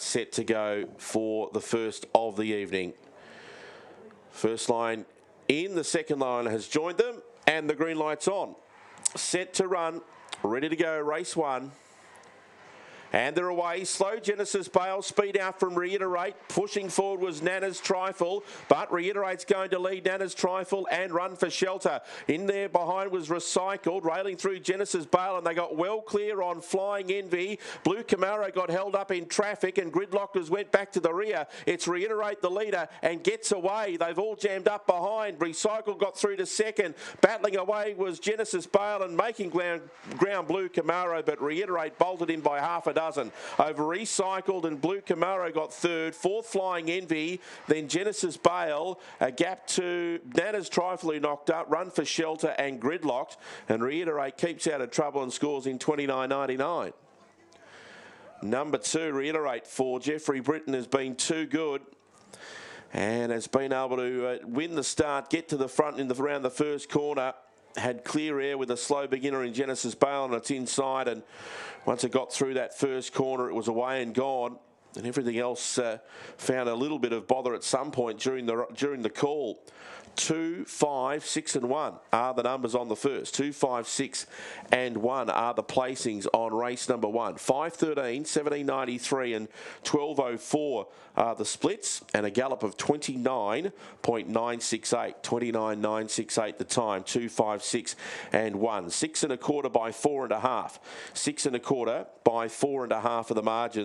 Set to go for the first of the evening. First line in, the second line has joined them, and the green light's on. Set to run, ready to go, race one. And they're away. Slow Genesis Bale. Speed out from Reiterate. Pushing forward was Nana's Trifle. But Reiterate's going to lead Nana's Trifle and Run for Shelter. In there behind was Recycled. Railing through Genesis Bale. And they got well clear on Flying Envy. Blue Camaro got held up in traffic. And Gridlockers went back to the rear. It's Reiterate the leader and gets away. They've all jammed up behind. Recycled got through to second. Battling away was Genesis Bale and making ground Blue Camaro. But Reiterate bolted in by half a dozen. Over Recycled and Blue Camaro got third. Fourth, Flying Envy. Then Genesis Bale. A gap to Nana's Trifle, who knocked up. Run for Shelter and Gridlocked. And Reiterate keeps out of trouble and scores in 29.99. Number 2, Reiterate for Jeffrey Britton, has been too good and has been able to win the start, get to the front around the first corner. Had clear air with a slow beginner in Genesis Bale, and it's inside. And once it got through that first corner, it was away and gone. And everything else found a little bit of bother at some point during the call. 2, 5, 6 and 1 are the numbers on the first. 2, 5, 6 and 1 are the placings on race number 1. 5:13, 17.93 and 12.04 are the splits, and a gallop of 29.968. 29.968 the time. 2, 5, 6 and 1. 6 1/4 by 4.5. 6 1/4 by 4.5 are the margins.